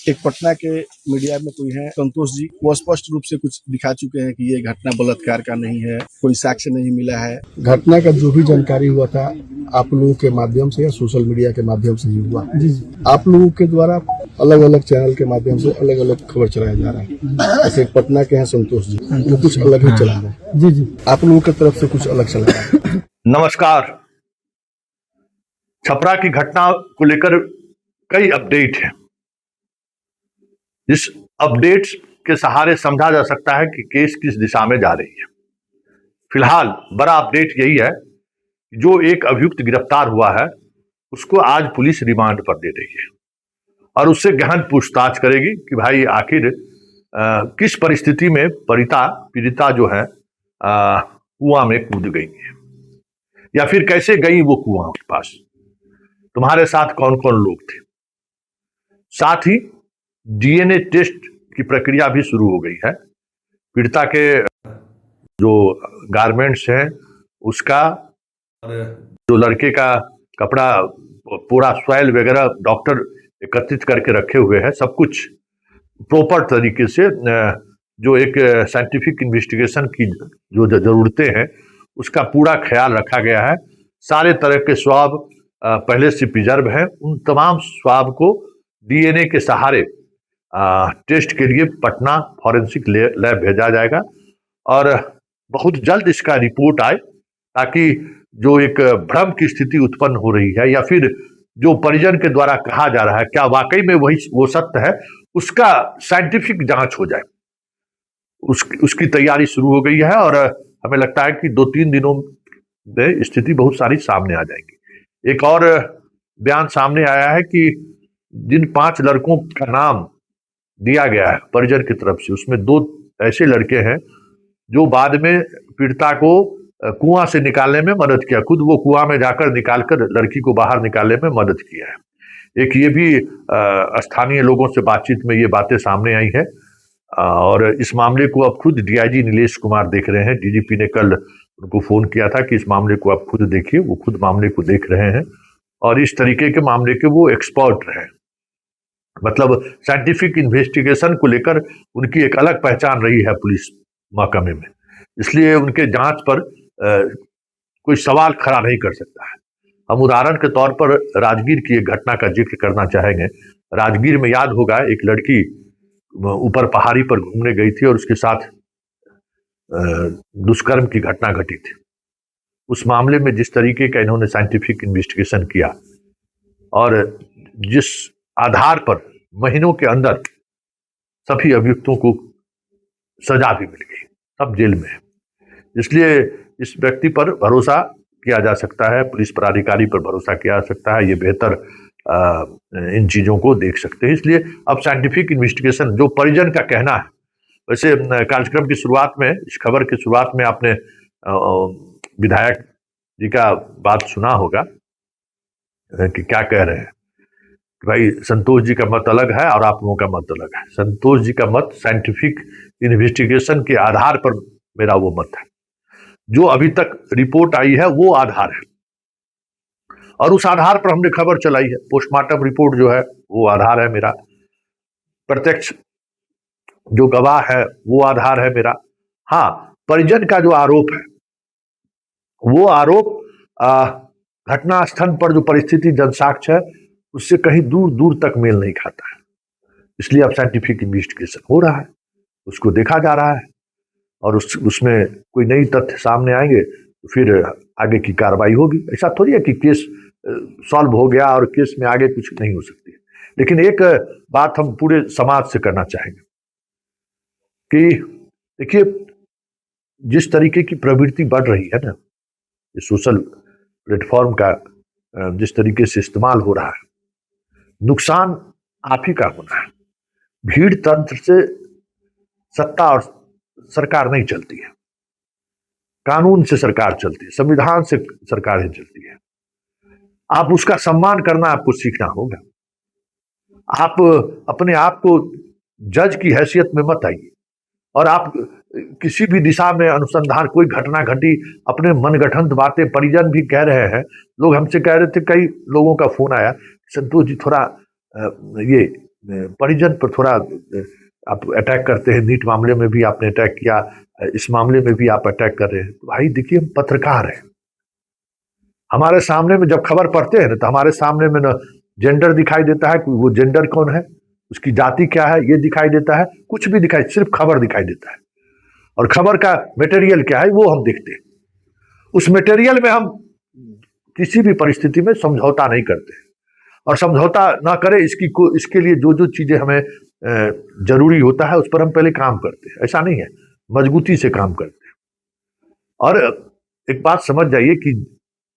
एक पटना के मीडिया में कोई है संतोष जी, वो स्पष्ट रूप से कुछ दिखा चुके हैं कि ये घटना बलात्कार का नहीं है, कोई साक्ष्य नहीं मिला है। घटना का जो भी जानकारी हुआ था आप लोगों के माध्यम से या सोशल मीडिया के माध्यम से ही हुआ। जी आप लोगों के द्वारा अलग अलग चैनल के माध्यम से अलग अलग खबर चलाया जा रहा है। ऐसे पटना के हैं संतोष जी, वो कुछ अलग ही चला रहे हैं। जी आप लोगों की तरफ से कुछ अलग चला रहा है। नमस्कार। छपरा की घटना को लेकर कई अपडेट हैं। इस अपडेट्स के सहारे समझा जा सकता है कि केस किस दिशा में जा रही है। फिलहाल बड़ा अपडेट यही है कि जो एक अभियुक्त गिरफ्तार हुआ है उसको आज पुलिस रिमांड पर दे रही है और उससे गहन पूछताछ करेगी कि भाई आखिर किस परिस्थिति में पीड़िता जो है कुआं में कूद गई है या फिर कैसे गई वो कुआं के पास, तुम्हारे साथ कौन कौन लोग थे। साथ ही डीएनए टेस्ट की प्रक्रिया भी शुरू हो गई है। पीड़िता के जो गारमेंट्स हैं उसका, जो लड़के का कपड़ा, पूरा सॉइल वगैरह डॉक्टर एकत्रित करके रखे हुए हैं, सब कुछ प्रॉपर तरीके से जो एक साइंटिफिक इन्वेस्टिगेशन की जो जरूरतें हैं उसका पूरा ख्याल रखा गया है। सारे तरह के स्वाब पहले से प्रिजर्व हैं। उन तमाम स्वाब को डीएनए के सहारे टेस्ट के लिए पटना फॉरेंसिक लैब भेजा जाएगा और बहुत जल्द इसका रिपोर्ट आए ताकि जो एक भ्रम की स्थिति उत्पन्न हो रही है या फिर जो परिजन के द्वारा कहा जा रहा है क्या वाकई में वो सत्य है, उसका साइंटिफिक जांच हो जाए। उसकी तैयारी शुरू हो गई है और हमें लगता है कि 2-3 दिनों में स्थिति बहुत सारी सामने आ जाएगी। एक और बयान सामने आया है कि जिन 5 लड़कों का नाम दिया गया है परिजन की तरफ से, उसमें 2 ऐसे लड़के हैं जो बाद में पीड़िता को कुआं से निकालने में मदद किया, खुद वो कुआं में जाकर निकालकर लड़की को बाहर निकालने में मदद किया है। एक ये भी स्थानीय लोगों से बातचीत में ये बातें सामने आई है और इस मामले को अब खुद डीआईजी नीलेश कुमार देख रहे हैं। डीजीपी ने कल उनको फोन किया था कि इस मामले को आप खुद देखिए। वो खुद मामले को देख रहे हैं और इस तरीके के मामले के वो एक्सपर्ट रहे, मतलब साइंटिफिक इन्वेस्टिगेशन को लेकर उनकी एक अलग पहचान रही है पुलिस महकमे में। इसलिए उनके जांच पर कोई सवाल खड़ा नहीं कर सकता है। हम उदाहरण के तौर पर राजगीर की एक घटना का जिक्र करना चाहेंगे। राजगीर में याद होगा एक लड़की ऊपर पहाड़ी पर घूमने गई थी और उसके साथ दुष्कर्म की घटना घटी थी। उस मामले में जिस तरीके का इन्होंने साइंटिफिक इन्वेस्टिगेशन किया और जिस आधार पर महीनों के अंदर सभी अभियुक्तों को सजा भी मिल गई, सब जेल में है। इसलिए इस व्यक्ति पर भरोसा किया जा सकता है, पुलिस पदाधिकारी पर भरोसा किया जा सकता है, ये बेहतर इन चीजों को देख सकते हैं। इसलिए अब साइंटिफिक इन्वेस्टिगेशन जो परिजन का कहना है, वैसे कार्यक्रम की शुरुआत में, इस खबर की शुरुआत में आपने विधायक जी का बात सुना होगा कि क्या कह रहे हैं कि भाई संतोष जी का मत अलग है और आप लोगों का मत अलग है। संतोष जी का मत साइंटिफिक इन्वेस्टिगेशन के आधार पर मेरा वो मत है, जो अभी तक रिपोर्ट आई है वो आधार है और उस आधार पर हमने खबर चलाई है। पोस्टमार्टम रिपोर्ट जो है वो आधार है मेरा, प्रत्यक्ष जो गवाह है वो आधार है मेरा। हाँ, परिजन का जो आरोप है वो आरोप घटना स्थल पर जो परिस्थिति जनसाक्ष्य है उससे कहीं दूर दूर तक मेल नहीं खाता है। इसलिए अब साइंटिफिक इन्वेस्टिगेशन हो रहा है, उसको देखा जा रहा है और उसमें कोई नई तथ्य सामने आएंगे तो फिर आगे की कार्रवाई होगी। ऐसा थोड़ी है कि केस सॉल्व हो गया और केस में आगे कुछ नहीं हो सकती है। लेकिन एक बात हम पूरे समाज से करना चाहेंगे कि देखिए, जिस तरीके की प्रवृत्ति बढ़ रही है ना, ये सोशल प्लेटफॉर्म का जिस तरीके से इस्तेमाल हो रहा है, नुकसान आप ही का होना है। भीड़ तंत्र से सत्ता और सरकार नहीं चलती है, कानून से सरकार चलती है, संविधान से सरकार ही चलती है। आप उसका सम्मान करना आपको सीखना होगा। आप अपने आप को जज की हैसियत में मत आइए और आप किसी भी दिशा में अनुसंधान, कोई घटना घटी, अपने मनगढ़ंत बातें परिजन भी कह रहे हैं। लोग हमसे कह रहे थे, कई लोगों का फोन आया, संतोष जी थोड़ा ये परिजन पर थोड़ा आप अटैक करते हैं। नीट मामले में भी आपने अटैक किया, इस मामले में भी आप अटैक कर रहे हैं। तो भाई देखिए, हम पत्रकार हैं, हमारे सामने में जब खबर पढ़ते हैं ना, तो हमारे सामने में ना जेंडर दिखाई देता है, वो जेंडर कौन है, उसकी जाति क्या है, ये दिखाई देता है, कुछ भी दिखाई, सिर्फ खबर दिखाई देता है। और खबर का मटेरियल क्या है वो हम देखते हैं। उस मटेरियल में हम किसी भी परिस्थिति में समझौता नहीं करते, और समझौता ना करें इसके लिए जो जो चीजें हमें जरूरी होता है उस पर हम पहले काम करते हैं। ऐसा नहीं है, मजबूती से काम करते हैं। और एक बात समझ जाइए कि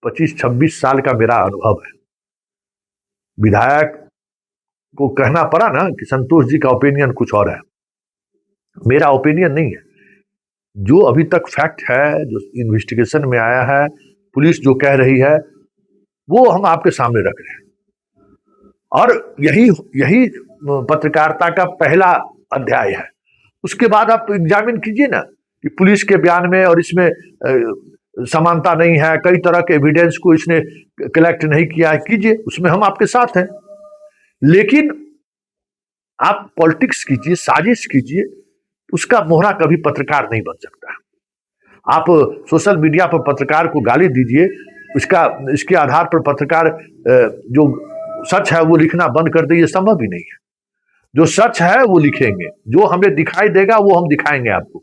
25-26 साल का मेरा अनुभव है। विधायक को कहना पड़ा ना कि संतोष जी का ओपिनियन कुछ और है, मेरा ओपिनियन नहीं है। जो अभी तक फैक्ट है, जो इन्वेस्टिगेशन में आया है, पुलिस जो कह रही है, वो हम आपके सामने रख रहे हैं। और यही पत्रकारिता का पहला अध्याय है। उसके बाद आप एग्जामिन कीजिए ना कि पुलिस के बयान में और इसमें समानता नहीं है, कई तरह के एविडेंस को इसने कलेक्ट नहीं किया है, कीजिए, उसमें हम आपके साथ हैं। लेकिन आप पॉलिटिक्स कीजिए, साजिश कीजिए, उसका मोहरा कभी पत्रकार नहीं बन सकता। आप सोशल मीडिया पर पत्रकार को गाली दीजिए, इसके आधार पर पत्रकार जो सच है वो लिखना बंद कर दे, ये संभव ही नहीं है। जो सच है वो लिखेंगे, जो हमें दिखाई देगा वो हम दिखाएंगे आपको।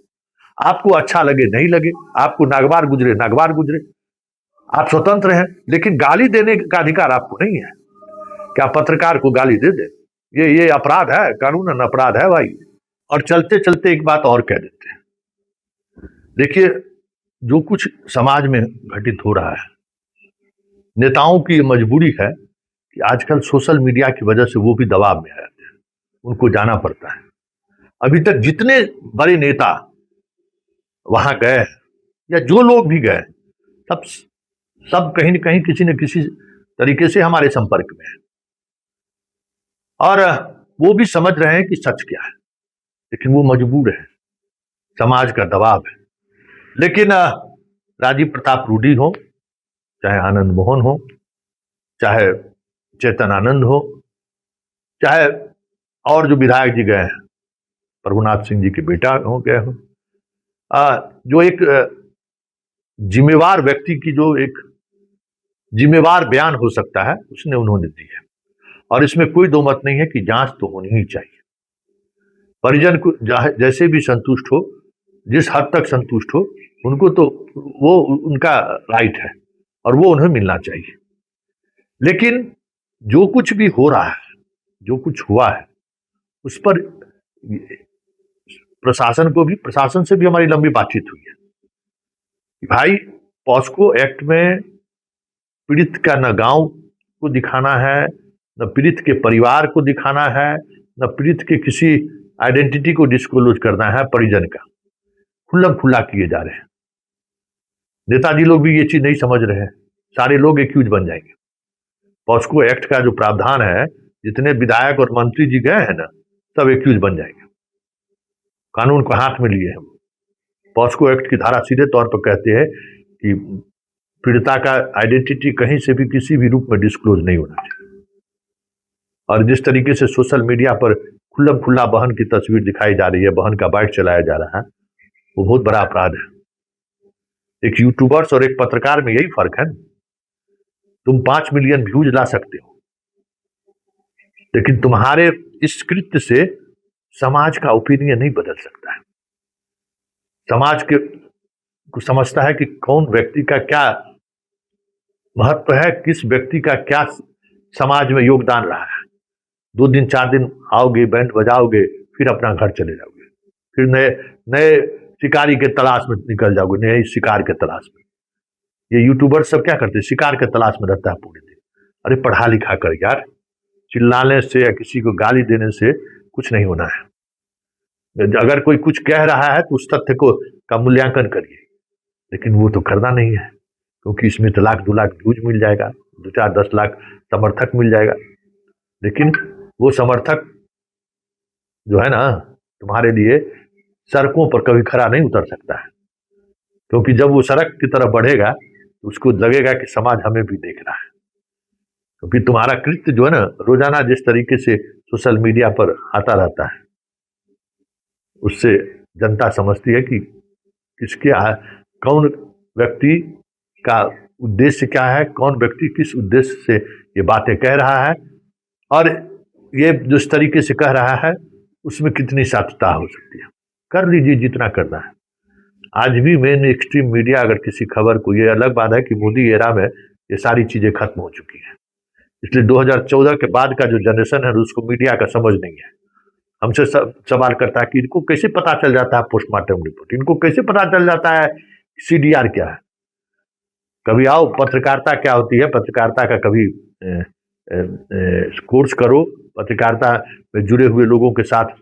आपको अच्छा लगे नहीं लगे, आपको नागवार गुजरे नागवार गुजरे, आप स्वतंत्र हैं, लेकिन गाली देने का अधिकार आपको नहीं है। क्या पत्रकार को गाली दे दे? ये अपराध है, कानूनन अपराध है भाई। और चलते चलते एक बात और कह देते हैं। देखिए, जो कुछ समाज में घटित हो रहा है, नेताओं की मजबूरी है कि आजकल सोशल मीडिया की वजह से वो भी दबाव में आ जाते हैं, उनको जाना पड़ता है। अभी तक जितने बड़े नेता वहां गए या जो लोग भी गए, सब कहीं न कहीं किसी न किसी तरीके से हमारे संपर्क में है, और वो भी समझ रहे हैं कि सच क्या है, लेकिन वो मजबूर है, समाज का दबाव है। लेकिन राजीव प्रताप रूडी हो, चाहे आनंद मोहन हो, चाहे चेतन आनंद हो, चाहे और जो विधायक जी गए हैं, प्रभुनाथ सिंह जी के बेटा हो गए हो, जो एक जिम्मेवार व्यक्ति की जो एक जिम्मेवार बयान हो सकता है, उसने उन्होंने दी है। और इसमें कोई दो मत नहीं है कि जांच तो होनी ही चाहिए। परिजन को जैसे भी संतुष्ट हो, जिस हद तक संतुष्ट हो, उनको तो वो उनका राइट है और वो उन्हें मिलना चाहिए। लेकिन जो कुछ भी हो रहा है, जो कुछ हुआ है, उस पर प्रशासन से भी हमारी लंबी बातचीत हुई है कि भाई, पॉस्को एक्ट में पीड़ित का न गांव को दिखाना है, न पीड़ित के परिवार को दिखाना है, न पीड़ित के किसी आइडेंटिटी को डिस्क्लोज करना है। परिजन का खुल्लम खुल्ला किए जा रहे हैं। नेताजी लोग भी ये चीज नहीं समझ रहे हैं, सारे लोग एक्यूज बन जाएंगे। पॉस्को एक्ट का जो प्रावधान है, जितने विधायक और मंत्री जी गए हैं ना, सब एक्यूज बन जाएंगे। कानून को हाथ में लिए हैं। पॉस्को एक्ट की धारा सीधे तौर पर कहते हैं कि पीड़िता का आइडेंटिटी कहीं से भी किसी भी रूप में डिस्क्लोज नहीं होना चाहिए। और जिस तरीके से सोशल मीडिया पर खुल्लम खुल्ला बहन की तस्वीर दिखाई जा रही है, बहन का बाइक चलाया जा रहा है, वो बहुत बड़ा अपराध है। एक यूट्यूबर्स और एक पत्रकार में यही फर्क है। तुम 5 मिलियन व्यूज ला सकते हो, लेकिन तुम्हारे इस कृत्य से समाज का ओपिनियन नहीं बदल सकता है। समाज के को समझता है कि कौन व्यक्ति का क्या महत्व है, किस व्यक्ति का क्या समाज में योगदान रहा है। 2 दिन 4 दिन आओगे, बैंड बजाओगे, फिर अपना घर चले जाओगे, फिर नए शिकारी के तलाश में निकल जाओगे, नए शिकार के तलाश में। ये यूट्यूबर सब क्या करते हैं? शिकार के तलाश में रहता है पूरे दिन। अरे पढ़ा लिखा कर यार, चिल्लाने से या किसी को गाली देने से कुछ नहीं होना है। अगर कोई कुछ कह रहा है तो उस तथ्य का मूल्यांकन करिए, लेकिन वो तो करना नहीं है, क्योंकि इसमें तो 1 लाख 2 लाख व्यूज मिल जाएगा, 2-4-10 लाख समर्थक मिल जाएगा। लेकिन वो समर्थक जो है ना, तुम्हारे लिए सड़कों पर कभी खड़ा नहीं उतर सकता है, क्योंकि जब वो सड़क की तरफ बढ़ेगा तो उसको लगेगा कि समाज हमें भी देख रहा है। क्योंकि तुम्हारा कृत्य जो है ना रोजाना जिस तरीके से सोशल मीडिया पर आता रहता है, उससे जनता समझती है कि कौन व्यक्ति का उद्देश्य क्या है, कौन व्यक्ति किस उद्देश्य से ये बातें कह रहा है, और ये जिस तरीके से कह रहा है उसमें कितनी सत्यता हो सकती है। कर लीजिए जितना करना है। आज भी मेन एक्सट्रीम मीडिया अगर किसी खबर को, ये अलग बात है कि मोदी एरा में ये सारी चीजें खत्म हो चुकी हैं, इसलिए 2014 के बाद का जो जनरेशन है उसको मीडिया का समझ नहीं है। हमसे सवाल करता है कि इनको कैसे पता चल जाता है पोस्टमार्टम रिपोर्ट, इनको कैसे पता चल जाता है सीडीआर क्या है। कभी आओ पत्रकारिता क्या होती है, पत्रकारिता का कभी कोर्स करो, पत्रकारिता में जुड़े हुए लोगों के साथ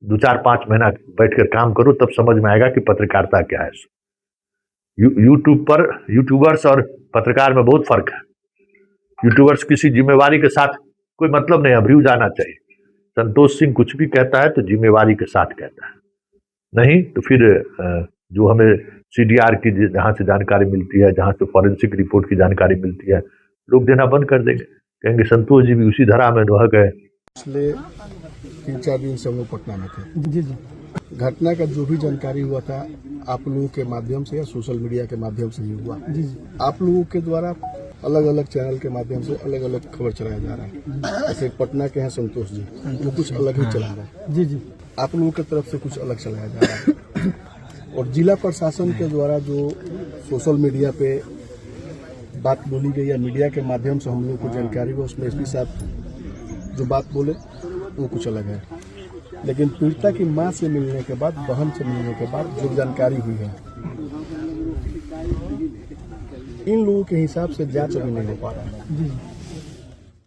2-4-5 महीना बैठकर काम करो, तब समझ में आएगा कि पत्रकारिता क्या है। यूट्यूब पर यूट्यूबर्स और पत्रकार में बहुत फर्क है। यूट्यूबर्स किसी जिम्मेवारी के साथ कोई मतलब नहीं, व्यूज आना चाहिए। संतोष सिंह कुछ भी कहता है तो जिम्मेवारी के साथ कहता है, नहीं तो फिर जो हमें सीडीआर की जहाँ से जानकारी मिलती है, जहाँ से फॉरेंसिक रिपोर्ट की जानकारी मिलती है, लोग देना बंद कर देंगे, कहेंगे संतोष जी भी उसी धारा में रह गए। पिछले 3-4 दिन से हम लोग पटना में थे। जी जी। घटना का जो भी जानकारी हुआ था आप लोगों के माध्यम से या सोशल मीडिया के माध्यम से ही हुआ। जी जी। आप लोगों के द्वारा अलग अलग चैनल के माध्यम से अलग अलग खबर चलाया जा रहा है। जैसे पटना के हैं संतोष जी, वो कुछ अलग ही चला रहा है। जी जी। आप लोगों की तरफ से कुछ अलग चलाया जा रहा है, और जिला प्रशासन के द्वारा जो सोशल मीडिया पे बात बोली गई या मीडिया के माध्यम से हम लोग को जानकारी हुआ, उसमें एसपी साहब जो बात बोले वो कुछ अलग है। लेकिन पीड़िता की मां से मिलने के बाद, बहन से मिलने के बाद जो जानकारी हुई है, इन लोगों के हिसाब से जांच अभी नहीं हो पा रहा है।